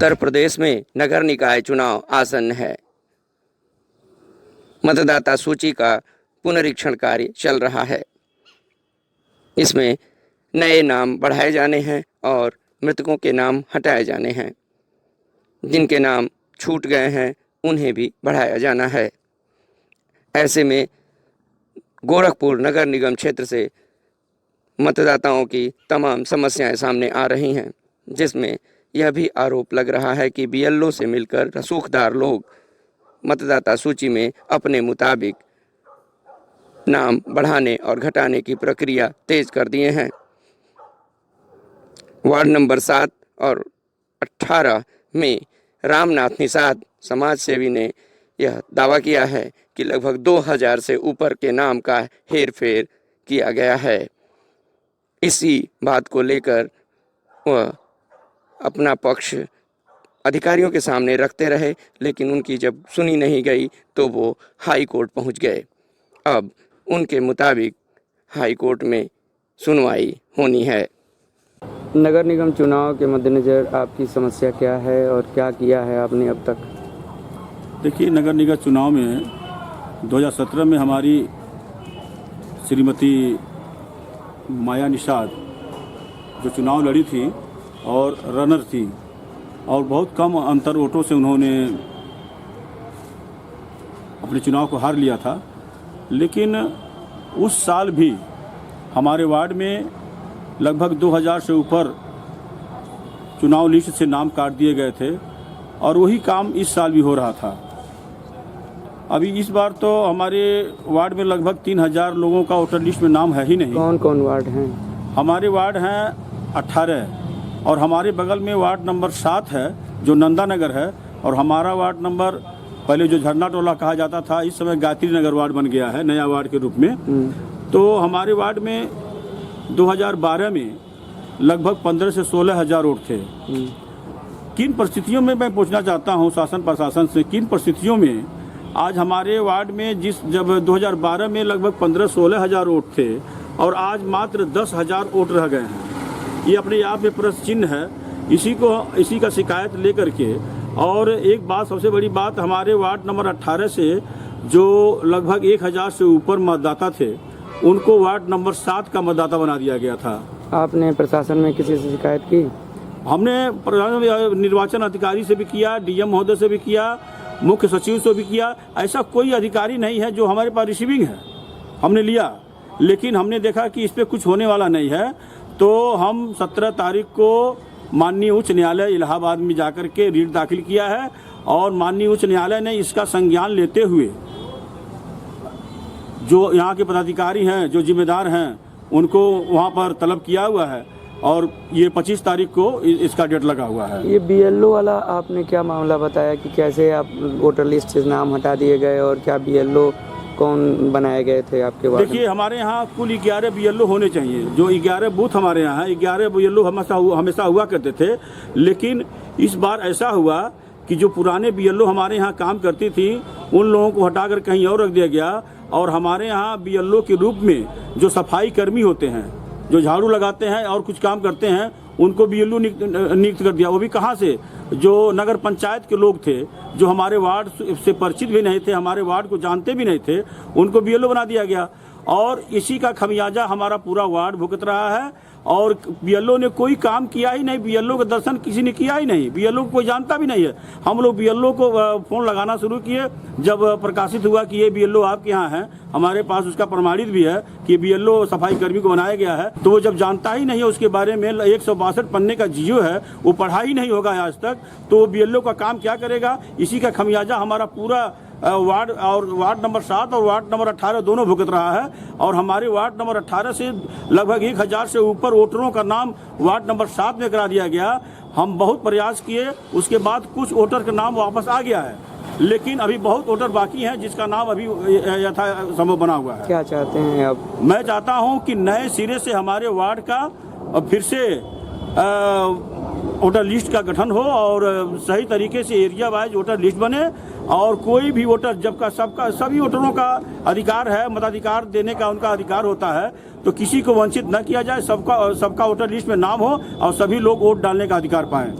उत्तर प्रदेश में नगर निकाय चुनाव आसन्न है। मतदाता सूची का पुनरीक्षण कार्य चल रहा है। इसमें नए नाम बढ़ाए जाने हैं और मृतकों के नाम हटाए जाने हैं। जिनके नाम छूट गए हैं उन्हें भी बढ़ाया जाना है। ऐसे में गोरखपुर नगर निगम क्षेत्र से मतदाताओं की तमाम समस्याएं सामने आ रही हैं, जिसमें यह भी आरोप लग रहा है कि बीएलओ से मिलकर रसूखदार लोग मतदाता सूची में अपने मुताबिक नाम बढ़ाने और घटाने की प्रक्रिया तेज कर दिए हैं। वार्ड नंबर 7 और 18 में रामनाथ निषाद समाज सेवी ने यह दावा किया है कि लगभग 2000 से ऊपर के नाम का हेरफेर किया गया है। इसी बात को लेकर वह अपना पक्ष अधिकारियों के सामने रखते रहे, लेकिन उनकी जब सुनी नहीं गई तो वो हाई कोर्ट पहुंच गए। अब उनके मुताबिक हाई कोर्ट में सुनवाई होनी है। नगर निगम चुनाव के मद्देनज़र आपकी समस्या क्या है और क्या किया है आपने अब तक? देखिए, नगर निगम चुनाव में 2017 में हमारी श्रीमती माया निषाद जो चुनाव लड़ी थी और रनर थी और बहुत कम अंतर वोटों से उन्होंने अपने चुनाव को हार लिया था। लेकिन उस साल भी हमारे वार्ड में लगभग 2000 से ऊपर चुनाव लिस्ट से नाम काट दिए गए थे और वही काम इस साल भी हो रहा था। अभी इस बार तो हमारे वार्ड में लगभग 3000 लोगों का वोटर लिस्ट में नाम है ही नहीं। कौन कौन वार्ड हैं? हमारे वार्ड हैं 18 और हमारे बगल में वार्ड नंबर 7 है जो नंदा नगर है, और हमारा वार्ड नंबर पहले जो झरना टोला कहा जाता था इस समय गायत्री नगर वार्ड बन गया है नया वार्ड के रूप में। तो हमारे वार्ड में 2012 में लगभग 15 से 16 हजार वोट थे। किन परिस्थितियों में, मैं पूछना चाहता हूं शासन प्रशासन से, किन परिस्थितियों में आज हमारे वार्ड में जब 2012 में लगभग 15-16 हजार वोट थे और आज मात्र 10,000 वोट रह गए हैं, ये अपने आप में प्रश्न चिन्ह है। इसी का शिकायत लेकर के, और एक बात, सबसे बड़ी बात, हमारे वार्ड नंबर 18 से जो लगभग 1000 से ऊपर मतदाता थे उनको वार्ड नंबर 7 का मतदाता बना दिया गया था। आपने प्रशासन में किसी से शिकायत की? हमने निर्वाचन अधिकारी से भी किया, डीएम महोदय से भी किया, मुख्य सचिव से भी किया। ऐसा कोई अधिकारी नहीं है जो हमारे पास रिसीविंग है, हमने लिया, लेकिन हमने देखा कि इस पर कुछ होने वाला नहीं है। तो हम 17 तारीख को माननीय उच्च न्यायालय इलाहाबाद में जाकर के रिट दाखिल किया है और माननीय उच्च न्यायालय ने इसका संज्ञान लेते हुए जो यहाँ के पदाधिकारी हैं, जो जिम्मेदार हैं, उनको वहाँ पर तलब किया हुआ है और ये 25 तारीख को इसका डेट लगा हुआ है। ये बीएलओ वाला आपने क्या मामला बताया कि कैसे आप वोटर लिस्ट से नाम हटा दिए गए और क्या बीएलओ कौन बनाए गए थे आपके वार्ड? देखिए, हमारे यहाँ कुल 11 बीएलओ होने चाहिए। जो 11 बूथ हमारे यहाँ है, 11 बीएलओ हमेशा हुआ करते थे। लेकिन इस बार ऐसा हुआ कि जो पुराने बीएलओ हमारे यहाँ काम करती थी उन लोगों को हटाकर कहीं और रख दिया गया, और हमारे यहाँ बीएलओ के रूप में जो सफाई कर्मी होते हैं, जो झाड़ू लगाते हैं और कुछ काम करते हैं, उनको बीएलओ नियुक्त कर दिया। वो भी कहाँ से? जो नगर पंचायत के लोग थे, जो हमारे वार्ड से परिचित भी नहीं थे, हमारे वार्ड को जानते भी नहीं थे, उनको बीएलओ बना दिया गया। और इसी का खमियाजा हमारा पूरा वार्ड भुगत रहा है। और बीएलओ ने कोई काम किया ही नहीं, बीएलओ का दर्शन किसी ने किया ही नहीं, बीएलओ को कोई जानता भी नहीं है। हम लोग बीएलओ को फोन लगाना शुरू किए जब प्रकाशित हुआ कि ये बीएलओ आपके यहाँ है, हमारे पास उसका प्रमाणित भी है कि बीएलओ सफाई कर्मी को बनाया गया है। तो वो जब जानता ही नहीं है उसके बारे में, 162 पन्ने का जीओ है, वो पढ़ा ही नहीं होगा आज तक, तो बीएलओ का काम क्या करेगा? इसी का खमियाजा हमारा पूरा वार्ड नंबर 7 और वार्ड नंबर 18 दोनों भुगत रहा है। और हमारे वार्ड नंबर 18 से लगभग 1000 से ऊपर वोटरों का नाम वार्ड नंबर 7 में करा दिया गया। हम बहुत प्रयास किए, उसके बाद कुछ वोटर का नाम वापस आ गया है, लेकिन अभी बहुत वोटर बाकी हैं जिसका नाम अभी यथासंभव बना हुआ है। क्या चाहते हैं आप? मैं चाहता हूं कि नए सिरे से हमारे वार्ड का फिर से वोटर लिस्ट का गठन हो और सही तरीके से एरिया वाइज वोटर लिस्ट बने, और कोई भी वोटर, जबकि सभी वोटरों का अधिकार है, मताधिकार देने का उनका अधिकार होता है, तो किसी को वंचित न किया जाए, सबका वोटर लिस्ट में नाम हो और सभी लोग वोट डालने का अधिकार पाएं।